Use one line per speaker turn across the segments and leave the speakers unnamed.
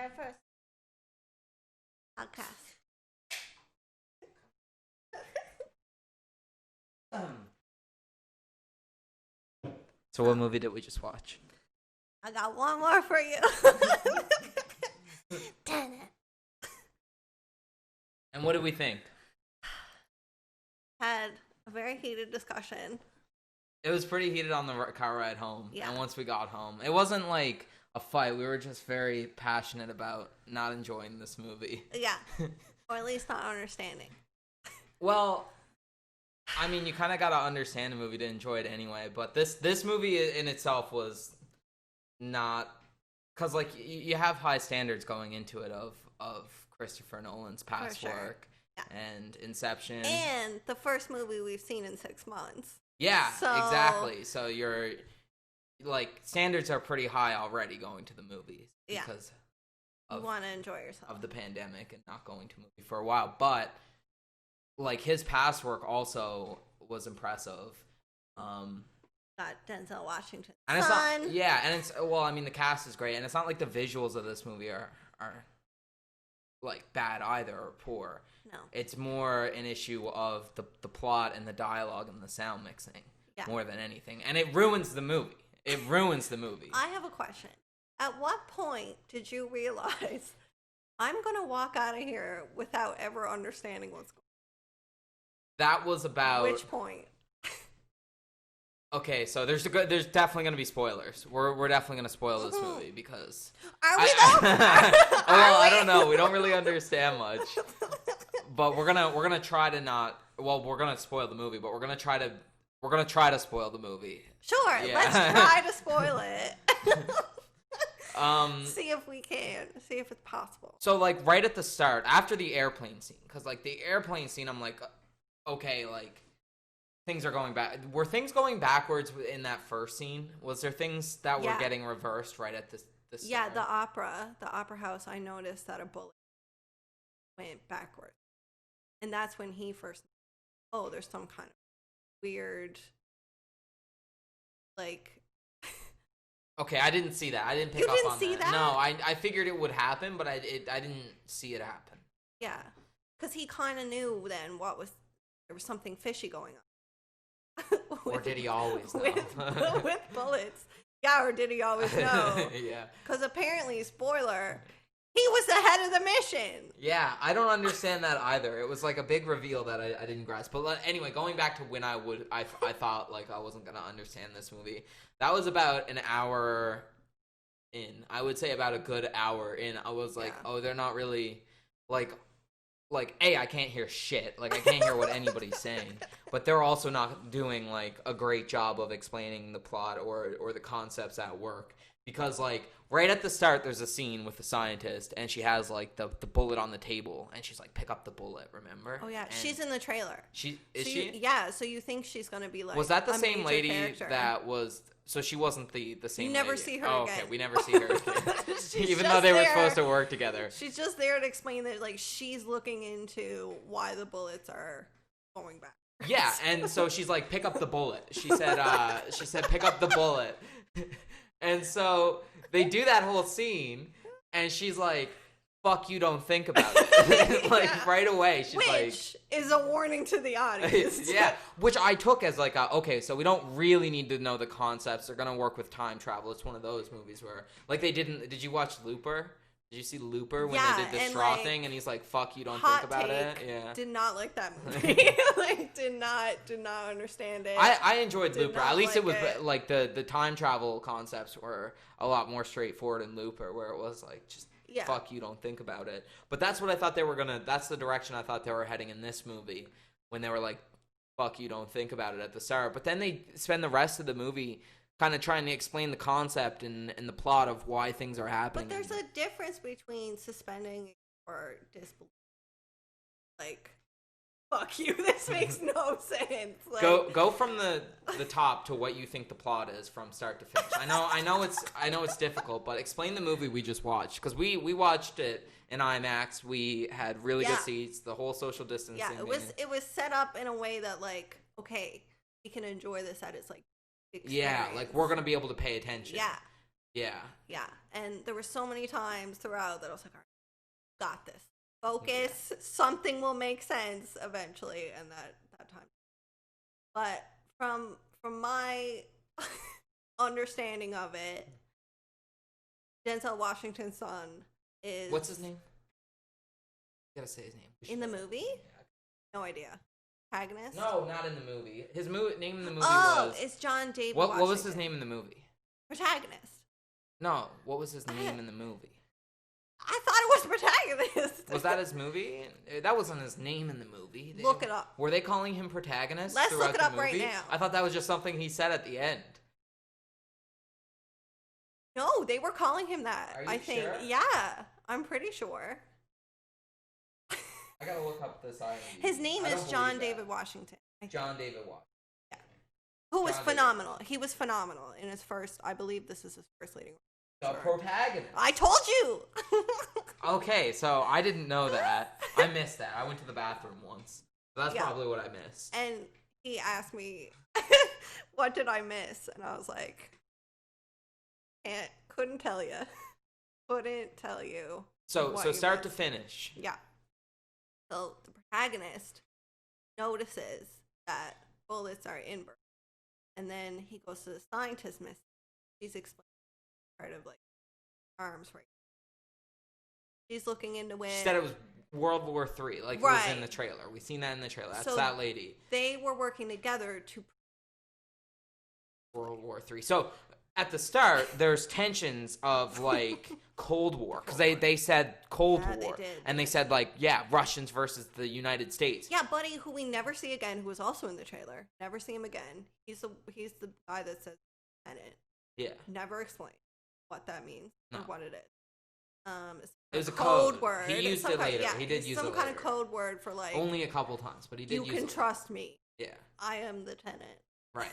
Our first podcast.
So what movie did we just watch?
I got one more for you. TENET.
And what did we think?
Had a very heated discussion.
It was pretty heated on the car ride home.
Yeah.
And once we got home, it wasn't like a fight. We were just very passionate about not enjoying this movie.
Yeah. Or at least not understanding.
Well, I mean, you kind of got to understand the movie to enjoy it anyway. But this movie in itself was not... Because, like, you have high standards going into it of Christopher Nolan's past work.
Yeah.
And Inception.
And the first movie we've seen in 6 months.
Yeah, exactly. So you're... Like, standards are pretty high already going to the movies.
Yeah.
Because
you want to enjoy yourself.
of the pandemic and not going to movie for a while. But, like, his past work also was impressive.
Got Denzel Washington.
And it's not, yeah, and it's, well, I mean, the cast is great, and it's not like the visuals of this movie are like, bad either or poor.
No.
It's more an issue of the plot and the dialogue and the sound mixing more than anything. And it ruins the movie. It ruins the movie.
I have a question. At what point did you realize I'm going to walk out of here without ever understanding what's going on?
That was about...
Which point?
Okay, so there's definitely going to be spoilers. We're definitely going to spoil this movie because...
Are we though?
Well, I don't know. We don't really understand much. But we're gonna try to not... Well, we're going to spoil the movie, but we're going to try to spoil the movie.
Sure,
Yeah.
let's try to spoil it.
Um,
See if we can. See if it's possible.
So, like, right at the start, after the airplane scene, because, like, the airplane scene, I'm like, okay, like, things are going back. Were things going backwards in that first scene? Was there things that were getting reversed right at the start?
Yeah, the opera house, I noticed that a bullet went backwards. And that's when he first, there's some kind of weird, like...
Okay, I didn't see that. I didn't pick up on that.
You didn't see that?
No, I figured it would happen, but I didn't see it happen.
Yeah, because he kind of knew then there was something fishy going on.
Or did he always know?
With bullets. Yeah, or did he always know?
Yeah.
Because apparently, spoiler, he was the head of the mission.
Yeah, I don't understand that either. It was like a big reveal that I didn't grasp. But anyway, going back to when I thought like I wasn't going to understand this movie. That was about an hour in. I would say about a good hour in. I was like, they're not really like, A, I can't hear shit. Like, I can't hear what anybody's saying. But they're also not doing, like, a great job of explaining the plot or the concepts at work. Because, like, right at the start, there's a scene with the scientist, and she has, like, the bullet on the table. And she's like, pick up the bullet, remember?
Oh, yeah.
And
she's in the trailer.
Is she?
Yeah, so you think she's going to be, like,
was that the
a
same
major
lady
character.
that was... So she wasn't the same
You never
lady.
see her
again.
again.
Okay, we never see her again. Even though
just
they were
there.
supposed to work together.
She's just there to explain that, like, she's looking into why the bullets are going back.
Yeah, and so she's like, pick up the bullet. She said, pick up the bullet. And so they do that whole scene, and she's like, fuck you, don't think about it. Like, right away, she's
Which is a warning to the audience.
Yeah, which I took as like, okay, so we don't really need to know the concepts. They're gonna work with time travel. It's one of those movies where, like, did you watch Looper? Did you see Looper when they did the straw thing and he's like, fuck you, don't think about it? Yeah.
Did not like that movie. Like, did not understand it.
I enjoyed Looper. At least it was
it.
like the time travel concepts were a lot more straightforward in Looper, where it was like, just fuck you, don't think about it. But that's what I thought that's the direction I thought they were heading in this movie, when they were like, fuck you, don't think about it at the start. But then they spend the rest of the movie kind of trying to explain the concept and the plot of why things are happening.
But there's a difference between suspending or disbelief. Like, fuck you, this makes no sense. Like,
go from the top to what you think the plot is from start to finish. I know it's difficult, but explain the movie we just watched, because we watched it in IMAX. We had really good seats, the whole social distancing.
Yeah, it was set up in a way that, like, okay, we can enjoy this at its like experience.
Yeah, like, we're gonna be able to pay attention.
Yeah.
Yeah.
Yeah. And there were so many times throughout that I was like, all right, got this. Focus. Yeah. Something will make sense eventually. And that time. But from my understanding of it, Denzel Washington's son is...
What's his name? You gotta say his name.
In the movie? Yeah. No idea. Protagonist?
No, not in the movie. His name in the movie was...
Oh, it's John David Washington.
What was his name in the movie?
Protagonist.
No, what was his name in the movie?
I thought it was Protagonist.
Was that his movie? That wasn't his name in the movie.
Look it up.
Were they calling him Protagonist?
Let's look it up right now.
I thought that was just something he said at the end.
No, they were calling him that.
Are you sure?
Yeah, I'm pretty sure.
I gotta look up this IMDb.
His name is John David Washington.
John David Washington.
Yeah. Who was phenomenal. He was phenomenal in his first, I believe this is his first leading role.
The protagonist.
I told you!
Okay, so I didn't know that. I missed that. I went to the bathroom once. That's probably what I missed.
And he asked me, what did I miss? And I was like, couldn't tell you. Couldn't tell you.
So start to finish.
Yeah. So the protagonist notices that bullets are in Burke. And then he goes to the scientist miss. She's explaining part of like arms right. She's looking into it.
She said it was World War III, like it was in the trailer. We've seen that in the trailer. That's that lady.
They were working together to
World War III. So at the start, there's tensions of like Cold War because they said Cold War, and they said like Russians versus the United States.
Yeah, Buddy, who we never see again, who was also in the trailer. Never see him again. He's the guy that says TENET.
Yeah.
Never explain what that means or what it is.
It was a code
word.
He used it later. He did use
some kind of code word for like
only a couple times, but he did use it.
You can trust me.
Yeah.
I am the TENET.
Right.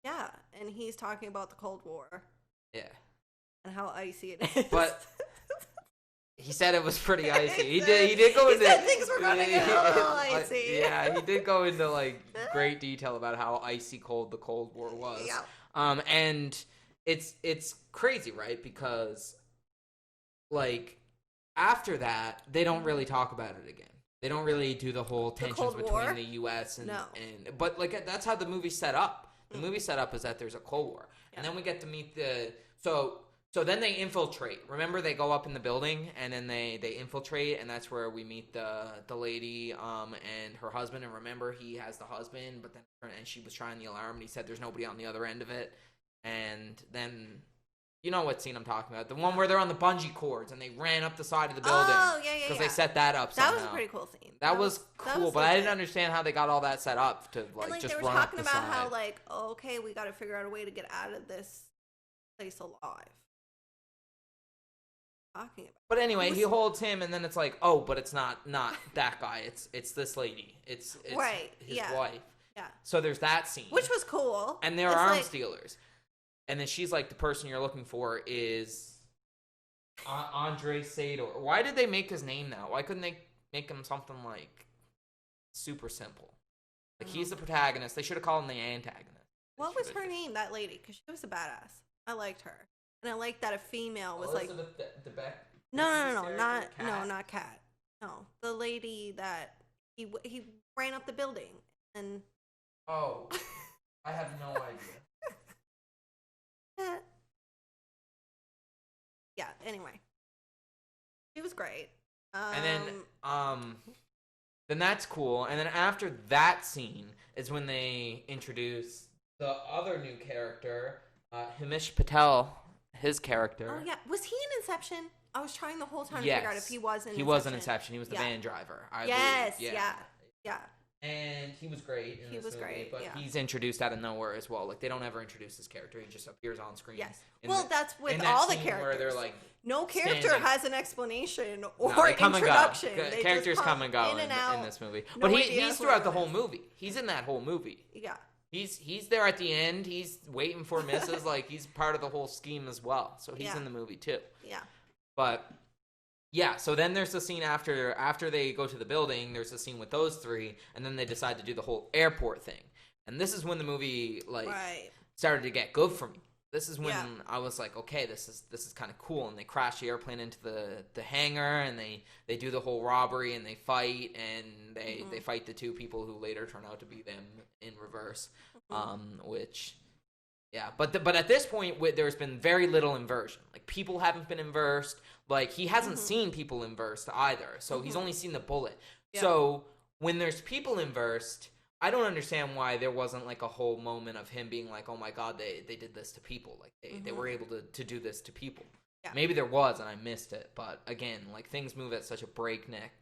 Yeah, and he's talking about the Cold War.
Yeah.
And how icy it is.
But he said it was pretty icy. He did go into
things were going to get a little icy.
Yeah, he did go into like great detail about how icy cold the Cold War was.
Yeah.
And it's crazy, right? Because like after that, they don't really talk about it again. They don't really do the whole tensions between the U.S. and but like that's how the movie's set up. The movie set up is that there's a Cold War, and then we get to meet so then they infiltrate. Remember, they go up in the building, and then they infiltrate, and that's where we meet the lady and her husband. And remember, he has the husband, but then she was trying the alarm, and he said there's nobody on the other end of it. And then you know what scene I'm talking about? The one where they're on the bungee cords and they ran up the side of the building.
Oh, yeah.
Because they set that up somehow.
That was a pretty cool scene.
That was cool, but I didn't understand how they got all that set up to
like
just
run up the side. They were talking about how like, okay, we got to figure out a way to get out of this place alive. Talking about.
But anyway, he holds him, and then it's like, oh, but it's not that guy. It's this lady. It's his wife.
Yeah.
So there's that scene,
which was cool,
and they're arms dealers. And then she's like, the person you're looking for is Andre Sador. Why did they make his name now? Why couldn't they make him something like super simple? Like he's the protagonist. They should have called him the antagonist.
What was her name? That lady, because she was a badass. I liked her, and I liked that a female was like. No, not Kat. No, the lady that he ran up the building and.
Oh, I have no idea.
Yeah, anyway. She was great.
And then that's cool. And then after that scene is when they introduce the other new character, Himesh Patel, his character.
Oh, yeah. Was he in Inception? I was trying the whole time to figure out if he was in Inception.
He was in Inception. He was the van driver. I believe.
Yeah.
And he was great in this movie,
great,
but he's introduced out of nowhere as well. Like, they don't ever introduce this character. He just appears on screen.
Yes. That's with all the characters.
Where they're like,
no character has an explanation or introduction.
Characters come and go in this movie. But he's throughout the whole movie. He's in that whole movie.
Yeah.
He's there at the end. He's waiting for Mrs. Like, he's part of the whole scheme as well. So he's in the movie, too.
Yeah.
But... yeah, so then there's the scene after they go to the building, there's the scene with those three, and then they decide to do the whole airport thing. And this is when the movie, started to get good for me. This is when I was like, okay, this is kind of cool. And they crash the airplane into the hangar, and they do the whole robbery, and they fight, and they fight the two people who later turn out to be them in reverse. Which, yeah, but at this point, there's been very little inversion. Like, people haven't been inversed. Like, he hasn't seen people inversed either, so he's only seen the bullet. Yeah. So when there's people inversed, I don't understand why there wasn't, like, a whole moment of him being like, oh my god, they did this to people. Like, they were able to do this to people. Yeah. Maybe there was, and I missed it. But, again, like, things move at such a breakneck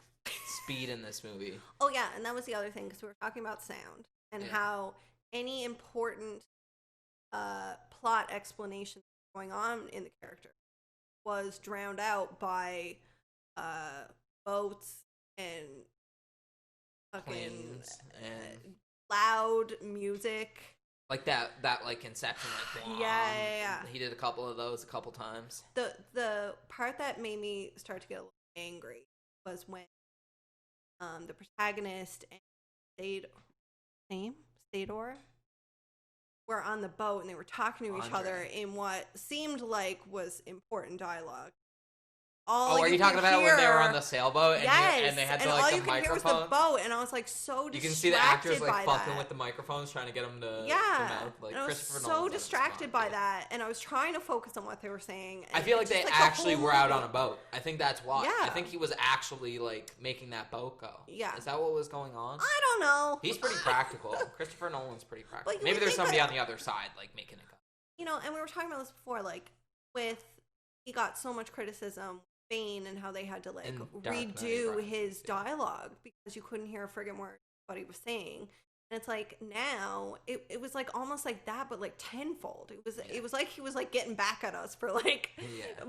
speed in this movie.
Oh, yeah, and that was the other thing, because we were talking about sound, and how any important plot explanation going on in the character was drowned out by boats and
planes and
loud music,
like that like Inception, like
yeah.
He did a couple of those a couple times.
The part that made me start to get a little angry was when the protagonist and Sador were on the boat, and they were talking to each other in what seemed like was important dialogue.
Are you talking about when they were on the sailboat and they had the, like,
all
the
you could hear was
microphone?
the boat, and I was like so distracted.
You can see the actors like fucking
that.
with the microphones, trying to get them to
mouth.
Like,
and I was so distracted by that, and I was trying to focus on what they were saying.
I feel like they actually were out on a boat. I think that's why. Yeah. I think he was actually like making that boat go. Yeah. Is that what was going on?
I don't know.
He's pretty practical. Christopher Nolan's pretty practical. Maybe there's somebody on the other side like making it go.
You know, and we were talking about this before, like he got so much criticism. Bane, and how they had to like redo his dialogue because you couldn't hear a friggin' word what he was saying. And it's like now it was like almost like that, but like tenfold. It was like he was like getting back at us for like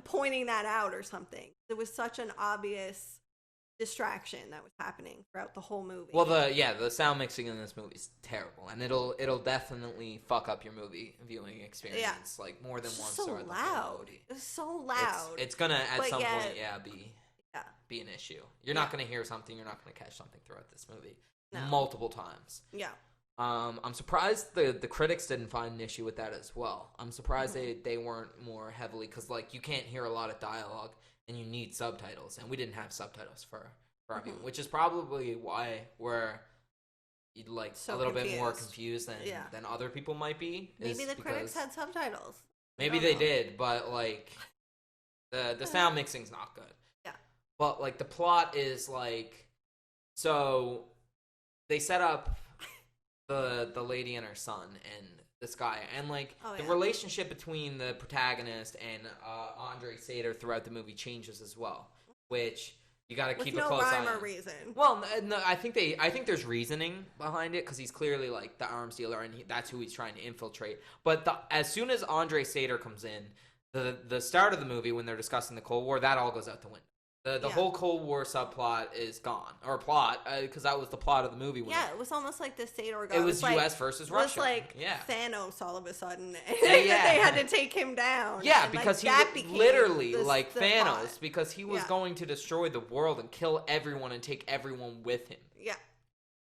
pointing that out or something. It was such an obvious distraction that was happening throughout the whole movie.
Well, the sound mixing in this movie is terrible, and it'll definitely fuck up your movie viewing experience like more than once.
So loud. It's so loud.
It's gonna at some point be an issue. You're not gonna hear something. You're not gonna catch something throughout this movie multiple times.
Yeah.
I'm surprised the critics didn't find an issue with that as well. I'm surprised they weren't more heavily, because like you can't hear a lot of dialogue. And you need subtitles, and we didn't have subtitles for our viewing, which is probably why we're like a little bit more confused than other people might be.
Maybe the critics had subtitles.
Maybe they did, but like the sound mixing's not good.
Yeah.
But like the plot is like, so they set up the lady and her son and this guy, and like the relationship between the protagonist and Andre Sader throughout the movie changes as well, which you got to keep a close eye on.
No rhyme or reason.
Well, no, I think there's reasoning behind it, because he's clearly like the arms dealer, and that's who he's trying to infiltrate. But as soon as Andre Sader comes in, the start of the movie when they're discussing the Cold War, that all goes out the window. The whole Cold War subplot is gone, or plot, because that was the plot of the movie.
It was almost like the Sador guy.
It was U.S. versus Russia.
It was like Thanos all of a sudden. They had to take him down.
Yeah, because he literally like Thanos, plot. Because he was going to destroy the world and kill everyone and take everyone with him.
Yeah,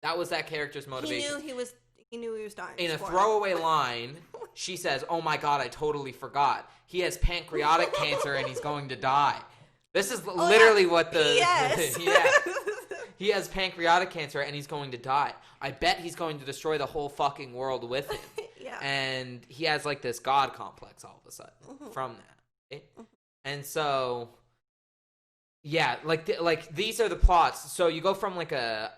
that was that character's motivation.
He knew he was dying.
In a throwaway line, she says, "Oh my god, I totally forgot. He has pancreatic cancer and he's going to die." This is literally what the...
Yes.
He has pancreatic cancer and he's going to die. I bet he's going to destroy the whole fucking world with him.
Yeah.
And he has like this god complex all of a sudden from that. And so... Yeah, like these are the plots. So you go from like a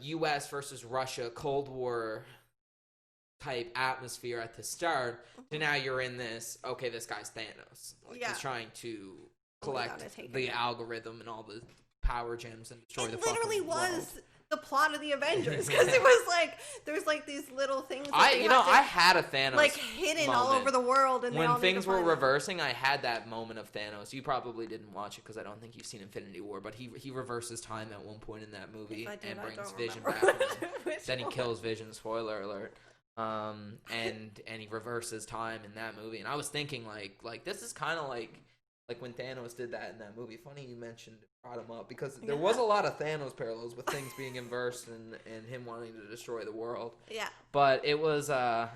U.S. versus Russia Cold War type atmosphere at the start to now you're in this, okay, this guy's Thanos. Like, he's trying to... collect the algorithm and all the power gems and destroy the fucking world. It literally was
the plot of the Avengers, because it was like there was like these little things.
I had a Thanos
like hidden
moment.
all over the world, and
when things were reversing, I had that moment of Thanos. You probably didn't watch it because I don't think you've seen Infinity War, but he reverses time at one point in that movie and brings Vision back. Then he kills Vision. Spoiler alert. And he reverses time in that movie, and I was thinking like this is kind of like when Thanos did that in that movie. Funny you brought him up, because there was a lot of Thanos parallels with things being inversed and him wanting to destroy the world.
Yeah.
But it was
a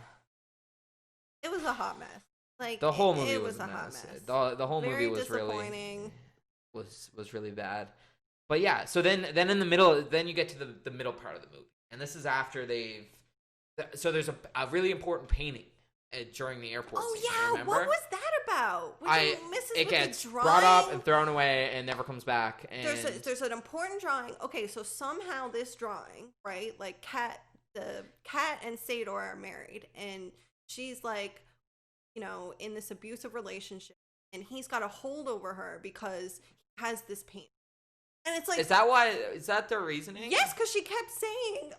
hot mess. Like
The whole movie
it
was a
hot
mess.
mess.
The whole
Very
movie was really
disappointing.
was really bad. But yeah, so then in the middle, then you get to the middle part of the movie, and this is after they've. So there's a really important painting during the airport scene.
Oh yeah,
remember?
what was that about?
It gets brought up and thrown away and never comes back. And
there's an important drawing. Okay, so somehow this drawing, right? Like the cat and Sador are married, and she's like, you know, in this abusive relationship, and he's got a hold over her because he has this paint. And it's like,
is that why? Is that their reasoning?
Yes, because she kept saying,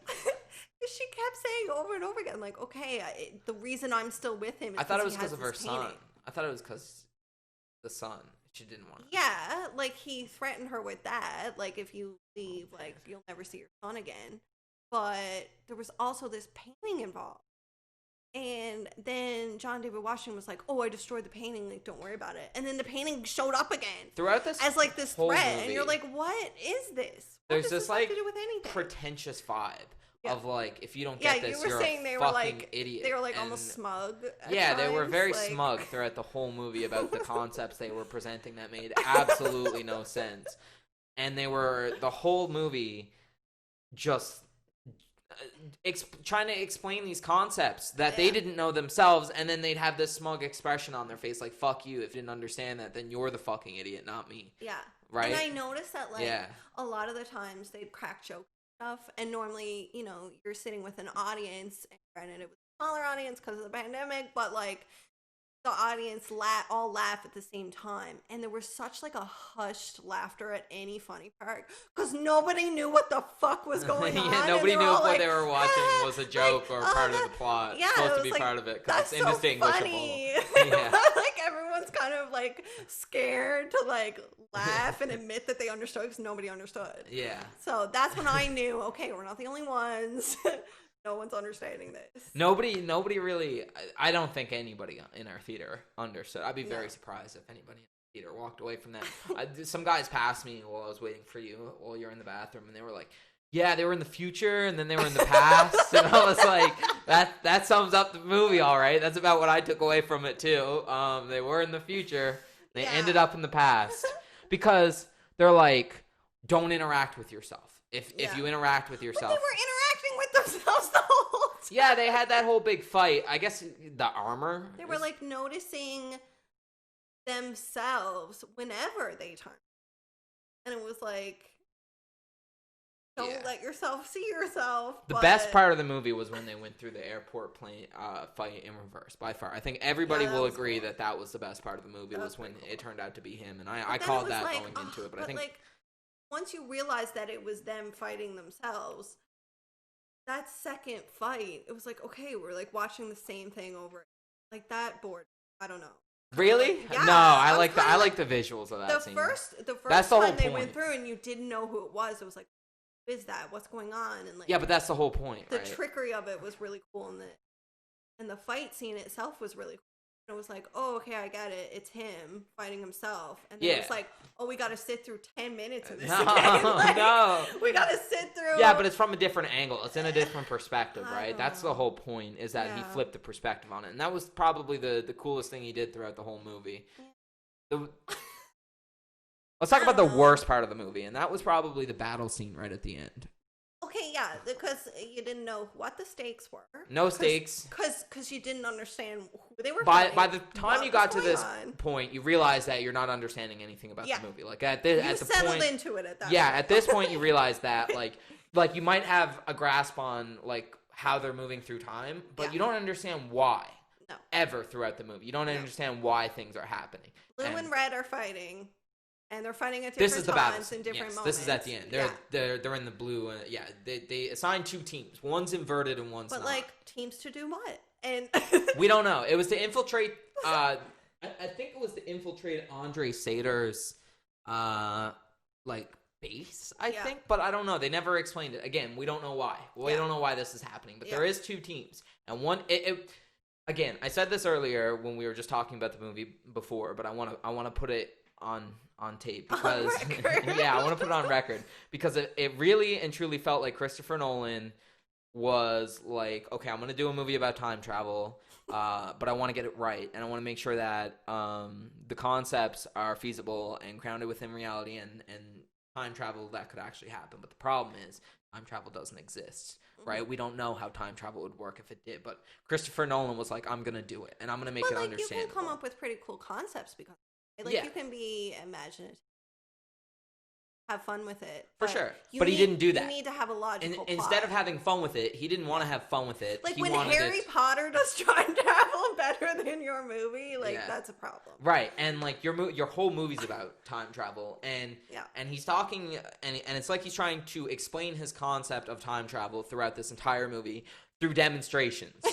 over and over again, like, okay, the reason I'm still with him. Is
I thought it was
because
of her son. I thought it was because the son. She didn't want it.
Yeah, like he threatened her with that. Like, if you leave, like, you'll never see your son again. But there was also this painting involved. And then John David Washington was like, "Oh, I destroyed the painting. Like, don't worry about it." And then the painting showed up again
throughout this
as like this
whole
threat,
movie,
and you're like, "What is this? What
there's
does
this
have
like
to do with anything?"
pretentious vibe of like, if you don't get this,
you were
you're
saying
a
they
fucking
were like
idiot.
they were like
and
almost smug.
Yeah, they were very
like...
smug throughout the whole movie about the concepts they were presenting that made absolutely no sense, and they were the whole movie just trying to explain these concepts that they didn't know themselves, and then they'd have this smug expression on their face like, fuck you, if you didn't understand that, then you're the fucking idiot, not me.
Yeah.
Right?
And I noticed that like a lot of the times they'd crack jokes and stuff, and normally, you know, you're sitting with an audience, and granted it was a smaller audience because of the pandemic, but like the audience all laugh at the same time, and there was such like a hushed laughter at any funny part because nobody knew what the fuck was going on.
Yeah, nobody knew if what
like,
they were watching was a joke or part of the plot.
Yeah,
supposed to be
like,
part of it because it's
so
indistinguishable.
Funny.
Yeah.
Like everyone's kind of like scared to like laugh and admit that they understood because nobody understood.
Yeah.
So that's when I knew, okay, we're not the only ones. No one's understanding this.
Nobody really. I don't think anybody in our theater understood. I'd be very surprised if anybody in the theater walked away from that. Some guys passed me while I was waiting for you while you're in the bathroom, and they were like, "Yeah, they were in the future, and then they were in the past." And I was like, "That sums up the movie, all right." That's about what I took away from it too. They were in the future. They ended up in the past because they're like, "Don't interact with yourself. If you interact with yourself."
But they were interacting with themselves the whole time.
Yeah, they had that whole big fight. I guess the armor.
They were like noticing themselves whenever they turned. And it was like, don't let yourself see yourself.
The best part of the movie was when they went through the airport plane fight in reverse, by far. I think everybody will agree that was the best part of the movie, was when it turned out to be him. And I called that like, going into it. But I think
like, once you realize that it was them fighting themselves, that second fight, it was like, okay, we're like watching the same thing over. Like that bored. I don't know.
Really?
Like, yeah,
no, I like the visuals of that scene.
The first
that's the whole
time they
point.
went through and you didn't know who it was like, who is that? What's going on? And like,
yeah, but that's the whole point.
The
right?
trickery of it was really cool, and the fight scene itself was really cool. And it was like, oh, okay, I get it. It's him fighting himself. And then it was like, oh, we got to sit through 10 minutes of this again. Like,
no.
We got to sit through.
Yeah, but it's from a different angle. It's in a different perspective, right? That's the whole point, is that he flipped the perspective on it. And that was probably the coolest thing he did throughout the whole movie. Let's talk about the worst part of the movie, and that was probably the battle scene right at the end.
Okay, yeah, because you didn't know what the stakes were.
No stakes.
Because you didn't understand who they were
fighting. By the time you got to this point, you realize that you're not understanding anything about the movie. Like at the
settled
point,
into it at that point.
Yeah, at this point you realize that like you might have a grasp on like how they're moving through time, but you don't understand why. No. Ever throughout the movie. You don't understand why things are happening.
Blue and red are fighting. And they're fighting at different times in different moments.
This is at the end. They're in the blue. They assign two teams. One's inverted and one's not.
But like teams to do what? And
we don't know. It was to infiltrate. I think it was to infiltrate Andre Sator's like base. I think, but I don't know. They never explained it. Again, we don't know why. We don't know why this is happening. But there is two teams, and one. Again, I said this earlier when we were just talking about the movie before, but I want to put it on tape because I want to put it on record because it really and truly felt like Christopher Nolan was like, okay, I'm going to do a movie about time travel, but I want to get it right. And I want to make sure that the concepts are feasible and grounded within reality and time travel that could actually happen. But the problem is time travel doesn't exist, right? We don't know how time travel would work if it did. But Christopher Nolan was like, I'm going to do it, and I'm going to make it understandable.
You can come up with pretty cool concepts because you can be imaginative. Have fun with it.
For sure. But he didn't do that.
You need to have a logical plot.
Instead of having fun with it, he didn't want to have fun with it.
Like when Harry Potter does time travel better than your movie, that's a problem.
Right. And like your whole movie's about time travel, and he's talking and it's like he's trying to explain his concept of time travel throughout this entire movie through demonstrations.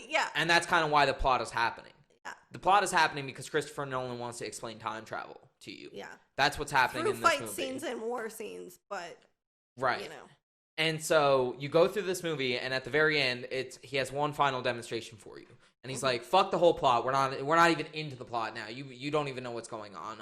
Yeah.
And that's kind of why the plot is happening. Yeah. The plot is happening because Christopher Nolan wants to explain time travel to you. Yeah. That's what's happening in this movie.
Through fight scenes and war scenes, but
right. And so you go through this movie, and at the very end, he has one final demonstration for you, and he's like, "Fuck the whole plot. We're not even into the plot now. You don't even know what's going on.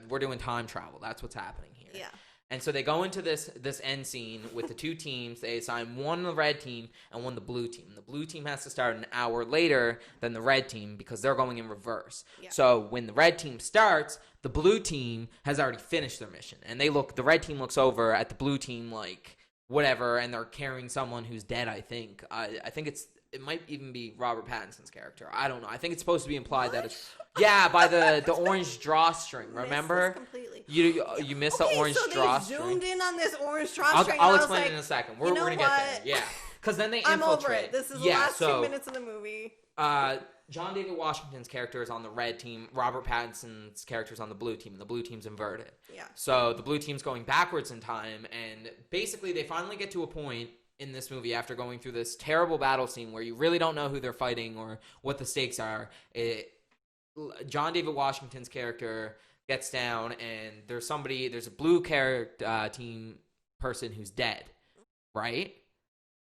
We're doing time travel. That's what's happening here." Yeah. And so they go into this end scene with the two teams. They assign one the red team and one the blue team. The blue team has to start an hour later than the red team because they're going in reverse. Yeah. So when the red team starts, the blue team has already finished their mission. And the red team looks over at the blue team like whatever, and they're carrying someone who's dead, I think. I think it might even be Robert Pattinson's character. I don't know. I think it's supposed to be implied that it's by the orange drawstring. Remember?
Completely.
You missed the orange drawstring.
So they zoomed in on this orange drawstring.
I'll explain it in a second. We're gonna get there. Yeah, because then they infiltrate.
I'm over it. This is the last 2 minutes of the movie.
John David Washington's character is on the red team. Robert Pattinson's character is on the blue team. And the blue team's inverted. Yeah. So the blue team's going backwards in time, and basically they finally get to a point in this movie after going through this terrible battle scene where you really don't know who they're fighting or what the stakes are. John David Washington's character gets down, and there's a blue team person who's dead, right?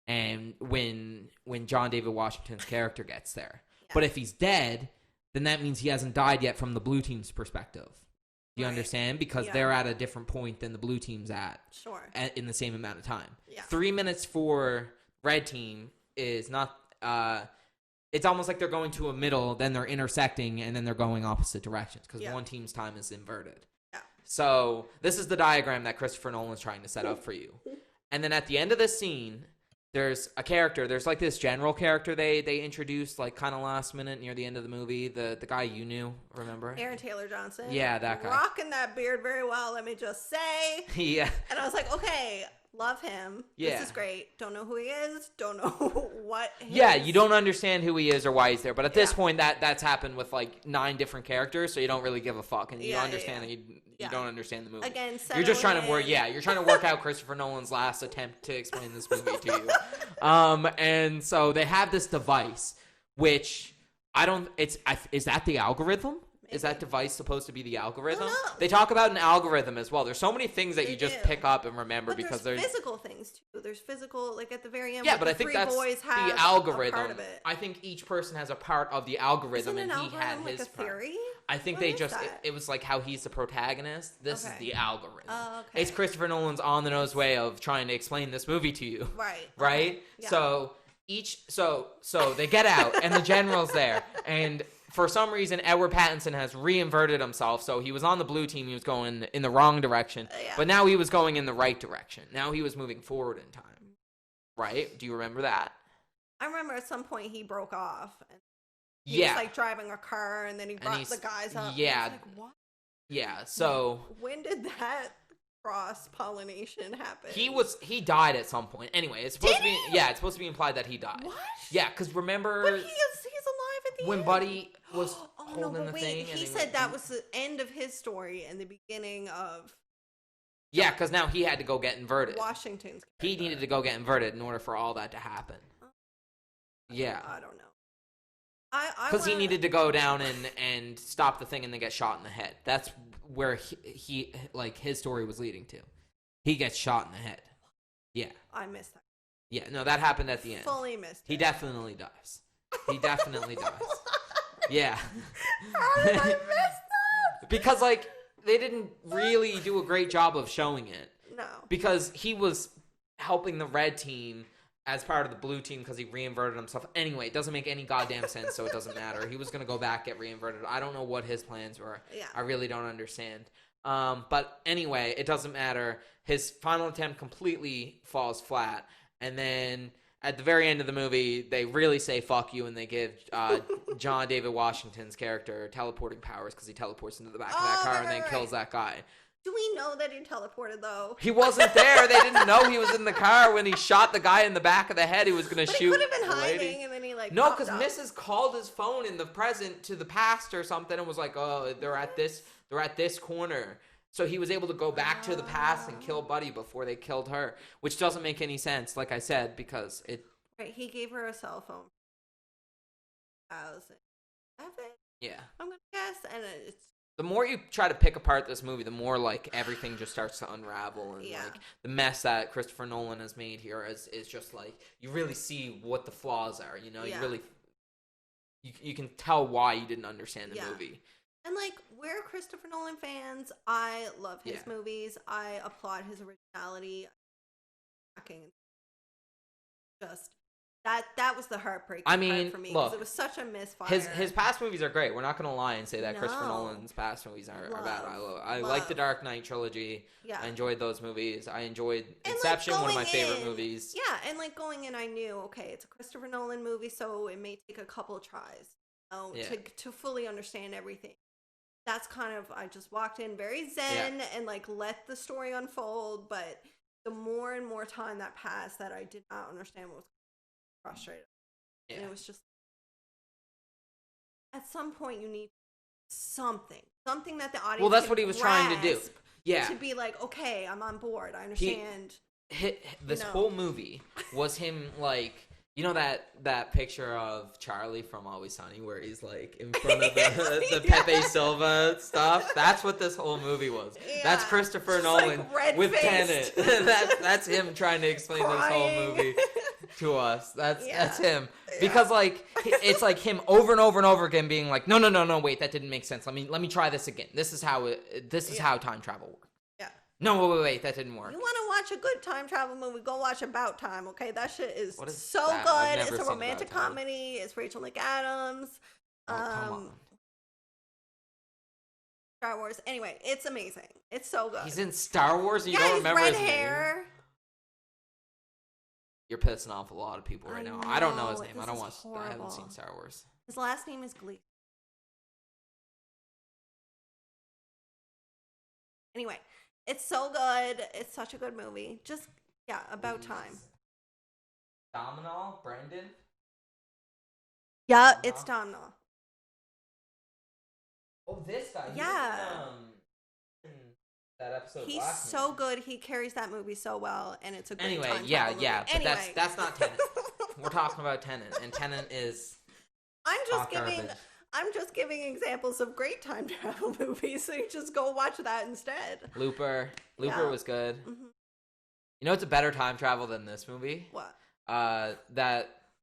And when John David Washington's character gets there. Yeah. But if he's dead, then that means he hasn't died yet from the blue team's perspective. Do you understand? Because they're at a different point than the blue team's at. Sure. In the same amount of time. Yeah. 3 minutes for red team is not... it's almost like they're going to a middle, then they're intersecting, and then they're going opposite directions. Because one team's time is inverted. Yeah. So this is the diagram that Christopher Nolan's trying to set up for you. And then at the end of this scene... There's a character. There's like this general character they introduced like kind of last minute near the end of the movie. The guy you knew, remember?
Aaron Taylor Johnson.
Yeah, that guy.
Rocking that beard very well, let me just say.
Yeah.
And I was like, okay, love him. Yeah. This is great. Don't know who he is. Don't know what.
Yeah, you don't understand who he is or why he's there. But at this point, that's happened with like 9 different characters, so you don't really give a fuck, and you understand that you don't understand the movie.
Again,
you're just trying to work. Yeah, you're trying to work out Christopher Nolan's last attempt to explain this movie to you. And so they have this device, which is that the algorithm? Maybe. Is that device supposed to be the algorithm? They talk about an algorithm as well. There's so many things that you just pick up and remember because there's
physical things too. There's physical, like at the very end.
Yeah, but I think that's the algorithm. I think each person has a part of the algorithm, and he had his theory. I think it was like how he's the protagonist. This is the algorithm. Okay. It's Christopher Nolan's on the nose way of trying to explain this movie to you. Right. Right. Okay. Yeah. So they get out, and the general's there, and. For some reason, Edward Pattinson has reinverted himself, so he was on the blue team, he was going in the wrong direction, but now he was going in the right direction. Now he was moving forward in time. Right? Do you remember that?
I remember at some point he broke off. And he was like driving a car, and then he brought the guys up. Yeah. Like, what?
Yeah, so...
When did that cross-pollination happen?
He died at some point. Anyway, it's supposed to be... Yeah, it's supposed to be implied that he died. What? Yeah, because remember...
But he's alive at the end.
When Buddy was holding the thing.
He said that was the end of his story and the beginning of...
Yeah, because now he had to go get inverted.
Washington's character.
He needed to go get inverted in order for all that to happen. Yeah.
I don't know.
Because he needed to go down and stop the thing and then get shot in the head. That's where he like his story was leading to. He gets shot in the head. Yeah.
I missed that.
Yeah, no, that happened at the end.
Fully missed it.
He definitely does. He definitely does. Yeah.
How did I miss that?
Because, like, they didn't really do a great job of showing it.
No.
Because he was helping the red team as part of the blue team because he reinverted himself. Anyway, it doesn't make any goddamn sense, so it doesn't matter. He was going to go back, get reinverted. I don't know what his plans were.
Yeah.
I really don't understand. But anyway, it doesn't matter. His final attempt completely falls flat. And then at the very end of the movie, they really say fuck you, and they give John David Washington's character teleporting powers because he teleports into the back of that car and then kills that guy.
Do we know that he teleported, though?
He wasn't there. They didn't know he was in the car when he shot the guy in the back of the head. He was going to shoot
He could have been
the
hiding,
lady.
and then he, like,
No,
popped
because
up.
Mrs. called his phone in the present to the past or something and was like, oh, they're at this corner. So he was able to go back to the past and kill Buddy before they killed her, which doesn't make any sense, like I said, because it...
Right, he gave her a cell phone.
Yeah.
I'm going to guess, and it's...
The more you try to pick apart this movie, the more, like, everything just starts to unravel. And, like, the mess that Christopher Nolan has made here is just, like, you really see what the flaws are, you know? You really... You can tell why you didn't understand the movie.
And, like, we're Christopher Nolan fans. I love his movies. I applaud his originality. Just... That was the heartbreaking part for me, because it was such a misfire.
His past movies are great. We're not going to lie and say that Christopher Nolan's past movies are bad. I like the Dark Knight trilogy. Yeah. I enjoyed those movies. I enjoyed Inception, one of my favorite movies.
Yeah, and, like, going in, I knew, okay, it's a Christopher Nolan movie, so it may take a couple tries to fully understand everything. That's kind of, I just walked in very zen and, like, let the story unfold, but the more and more time that passed that I did not understand what was frustrated. And it was just, at some point you need something that the audience
that's what he was trying to do.
To be like, okay, I'm on board, I understand.
This whole movie was him, like, you know that picture of Charlie from Always Sunny where he's, like, in front of the Pepe Silva stuff? That's what this whole movie was. That's Christopher Nolan, like, with Tenet. that's him trying to explain this whole movie to us. That's him. Because, like, it's like him over and over and over again being like, no, wait, that didn't make sense. Let me try this again. This is how how time travel works. Yeah. No, wait, that didn't work.
You want to watch a good time travel movie, go watch About Time, okay? That shit is so good. It's a romantic comedy. It's Rachel McAdams.
Come on.
Star Wars. Anyway, it's amazing. It's so good.
He's in Star Wars and you don't remember his
hair.
name? You're pissing off a lot of people right now. I don't know his name. I haven't seen Star Wars.
His last name is Glee. Anyway, it's so good. It's such a good movie. Just, About Time.
Domhnall? Brandon?
Yeah, it's Domhnall.
Oh, this guy.
Yeah.
In that episode of
He's
Black
so good. He carries that movie so well, and it's a great
Anyway,
time
yeah,
travel movie.
but that's not Tenet. We're talking about Tenet, and Tenet is
I'm just giving examples of great time travel movies, so you just go watch that instead.
Looper was good. Mm-hmm. You know what's a better time travel than this movie?
What?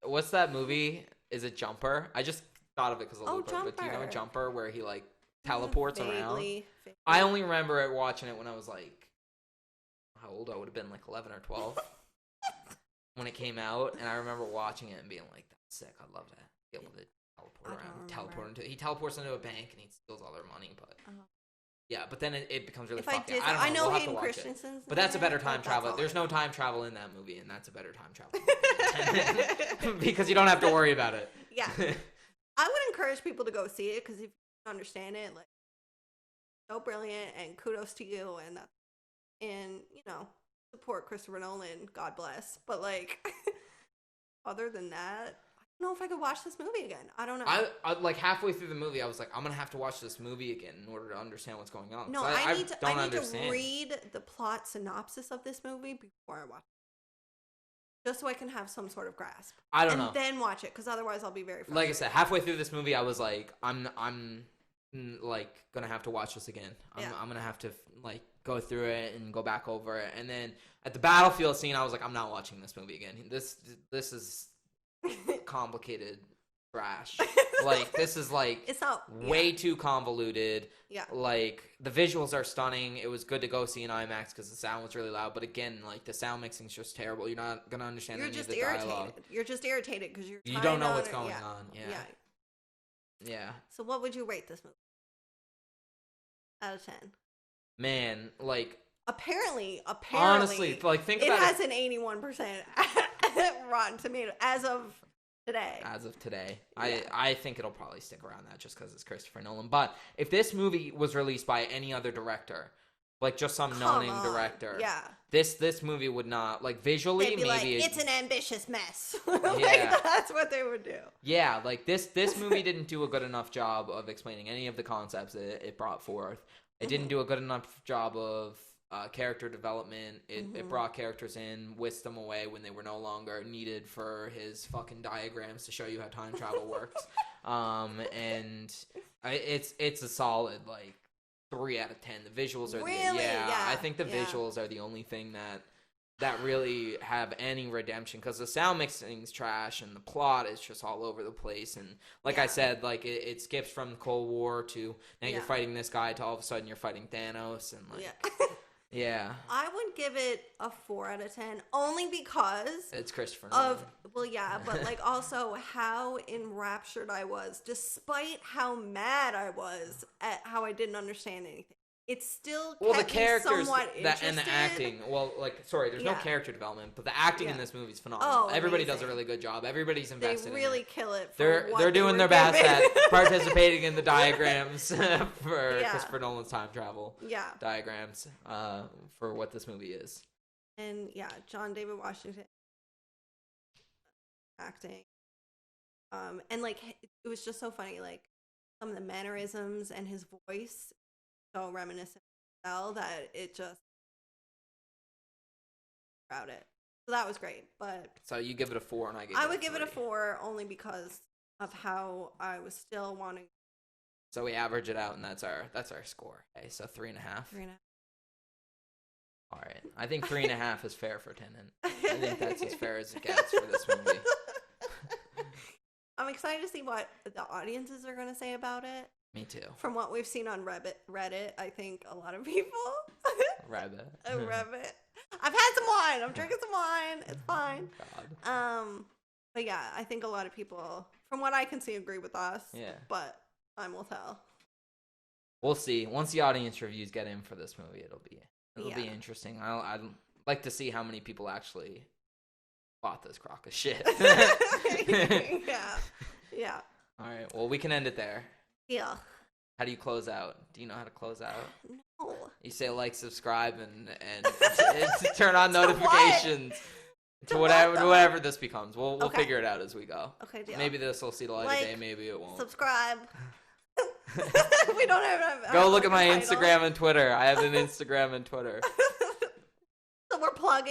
What's that movie? Is it Jumper? I just thought of it because of Looper.
Jumper.
But do you know Jumper, where he, like, teleports around?
Vaguely.
I only remember watching it when I was, like, how old? I would have been, like, 11 or 12 when it came out, and I remember watching it and being like, that's sick. I'd love to be able to he teleports into a bank and he steals all their money, but but then it becomes really fucking. I don't know. We'll Hayden Christensen's, but that's a better time travel. There's no time travel in that movie, and that's a better time travel because you don't have to worry about it.
Yeah, I would encourage people to go see it because if you understand it, like, so brilliant, and kudos to you, and support Christopher Nolan, God bless. But, like, other than that, I don't know if I could watch this movie again. I don't know.
I like halfway through the movie, I was like, I'm gonna have to watch this movie again in order to understand what's going on.
No, I need to read the plot synopsis of this movie before I watch it, just so I can have some sort of grasp.
I don't know.
And then watch it, because otherwise I'll be very frustrated.
Like I said, halfway through this movie, I was like, I'm like gonna have to watch this again. I'm gonna have to, like, go through it and go back over it. And then at the battlefield scene, I was like, I'm not watching this movie again. This is complicated trash. Like, this is like
It's not
way too convoluted.
Yeah.
Like, the visuals are stunning. It was good to go see in IMAX because the sound was really loud. But again, like, the sound mixing's just terrible. You're not gonna understand any of the dialogue.
You're just irritated because you
don't know what's going on. Yeah.
So what would you rate this movie out of 10?
Man, like,
apparently,
honestly, like, think about
it. It has an 81% Rotten Tomato as of today.
Yeah. I think it'll probably stick around that just because it's Christopher Nolan. But if this movie was released by any other director, like just some no-name director, this movie would not, like, visually,
they'd be
maybe
like, it's an ambitious mess.
Yeah.
That's what they would do.
Yeah, like this movie didn't do a good enough job of explaining any of the concepts it brought forth. It didn't do a good enough job of character development. It brought characters in, whisked them away when they were no longer needed for his fucking diagrams to show you how time travel works. And it's a solid, like, 3 out of 10. The visuals are I think the visuals are the only thing that really have any redemption, because the sound mixing's trash and the plot is just all over the place. And like I said, like, it skips from the Cold War to now you're fighting this guy to all of a sudden you're fighting Thanos, and like
I would give it a 4 out of 10 only because
it's Christopher Nolan.
But like also how enraptured I was despite how mad I was at how I didn't understand anything. It's still kept
the characters
somewhat interested.
And the acting. Well, like, sorry, there's no character development, but the acting in this movie is phenomenal. Everybody does a really good job. Everybody's invested.
They really kill it.
They're doing their best at participating in the diagrams for Christopher Nolan's time travel. Diagrams for what this movie is.
And John David Washington acting, and like it was just so funny. Like some of the mannerisms and his voice. So reminiscent that it just about it. So that was great. But
so you give it a 4 and
I would give it a 4 only because of how I was still wanting.
So we average it out and that's our score. Okay, so 3.5.
3.5.
All right. I think 3.5 is fair for Tenet. I think that's as fair as it gets for this movie.
I'm excited to see what the audiences are going to say about it.
Me too.
From what we've seen on Reddit, I think a lot of people.
Reddit.
I've had some wine. I'm drinking some wine. It's fine.
God.
But yeah, I think a lot of people, from what I can see, agree with us.
Yeah.
But time will tell.
We'll see. Once the audience reviews get in for this movie, it'll be interesting. I'd like to see how many people actually bought this crock of shit.
Yeah.
All right. Well, we can end it there.
Yeah.
How do you close out? Do you know how to close out?
No.
You say like, subscribe, and turn on notifications to whatever this becomes. We'll figure it out as we go.
Okay, deal.
Maybe this will see the light of day. Maybe it won't.
Subscribe. We don't have.
Go look at my Instagram and Twitter. I have an Instagram and Twitter.